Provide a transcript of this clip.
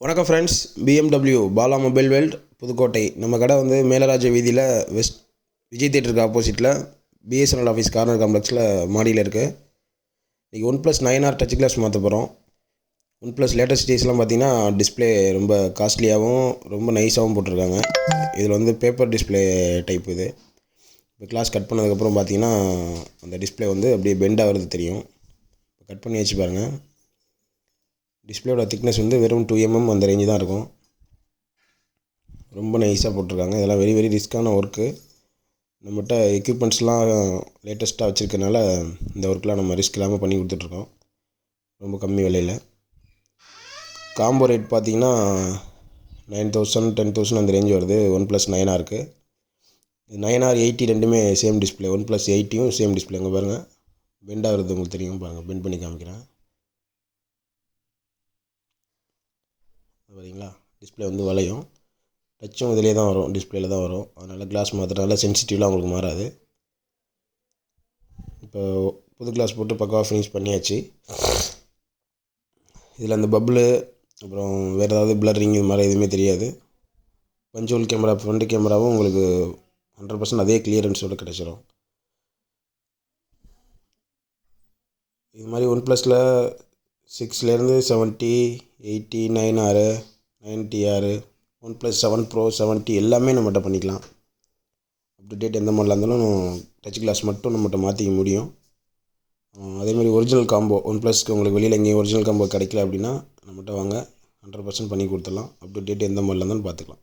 வணக்கம் friends, BMW Bala mobile world Pudukkottai. நம்ம கடை வந்து மேலராஜ வீதியில் விஜய் தேட்டருக்கு ஆப்போசிட்டில் பிஎஸ்என்எல் ஆஃபீஸ் கார்னர் காம்ப்ளெக்ஸில் மாடியில் இருக்குது. இன்றைக்கி OnePlus 9R டச் கிளாஸ் மாற்ற போகிறோம். OnePlus லேட்டஸ்ட் டேஸ்லாம் பார்த்திங்கன்னா டிஸ்பிளே ரொம்ப காஸ்ட்லியாகவும் ரொம்ப நைஸாகவும் போட்டிருக்காங்க. இதில் வந்து பேப்பர் டிஸ்பிளே டைப் இது. இப்போ கிளாஸ் கட் பண்ணதுக்கப்புறம் பார்த்திங்கன்னா அந்த டிஸ்பிளே வந்து அப்படியே பெண்ட் ஆகிறது தெரியும். கட் பண்ணி வச்சு பாருங்கள். டிஸ்பிளேயோட திக்னஸ் வந்து வெறும் 2 mm அந்த ரேஞ்சு தான் இருக்கும். ரொம்ப நைஸாக போட்டிருக்காங்க. இதெல்லாம் வெரி ரிஸ்க்கான ஒர்க்கு. நம்மகிட்ட எக்யூப்மெண்ட்ஸ்லாம் லேட்டஸ்ட்டாக வச்சுருக்கனால இந்த ஒர்க்கெலாம் நம்ம ரிஸ்க் இல்லாமல் பண்ணி கொடுத்துட்ருக்கோம், ரொம்ப கம்மி விலையில். காம்போ ரேட் பார்த்திங்கன்னா 9,000 10,000 அந்த ரேஞ்சு வருது. OnePlus 9Rக்கு 9R 80 ரெண்டுமே சேம் டிஸ்பிளே. OnePlus 80யும் சேம் டிஸ்பிளே. அங்கே பாருங்கள், பெண்ட் ஆகிறது உங்களுக்கு தெரியும். பாருங்கள், பெண்ட் பண்ணி காமிக்கிறேன். பார்த்தீங்களா, டிஸ்பிளே வந்து வளையும். டச்சும் இதிலே தான் வரும், டிஸ்பிளேல தான் வரும். அதனால் கிளாஸ் மாற்றுறதுனால சென்சிட்டிவ்லாம் உங்களுக்கு மாறாது. இப்போ புது கிளாஸ் போட்டு பக்காவாக ஃபினிஷ் பண்ணியாச்சு. இதில் அந்த பப்புளு அப்புறம் வேறு ஏதாவது பிளரிங் இது மாதிரி எதுவுமே தெரியாது. பஞ்சோல் கேமரா, ஃப்ரண்ட் கேமராவும் உங்களுக்கு 100% அதே கிளியரன்ஸோடு கிடச்சிரும். இது மாதிரி OnePlusல 6லேருந்து 70, 80, 9R, 90R, OnePlus 7 Pro, 70 எல்லாமே நம்மகிட்ட பண்ணிக்கலாம். அப் டு டேட் எந்த மாடலாக இருந்தாலும் டச் கிளாஸ் மட்டும் நம்மகிட்ட மாற்றிக்க முடியும். அதேமாதிரி ஒரிஜினல் காம்போ OnePlusக்கு உங்களுக்கு வெளியில் எங்கேயும் ஒரிஜினல் காம்போ கிடைக்கல அப்படின்னா நம்மகிட்ட வாங்க, 100% பண்ணி கொடுத்துடலாம். அப் டு டேட் எந்த மாடலாக இருந்தாலும் பார்த்துக்கலாம்.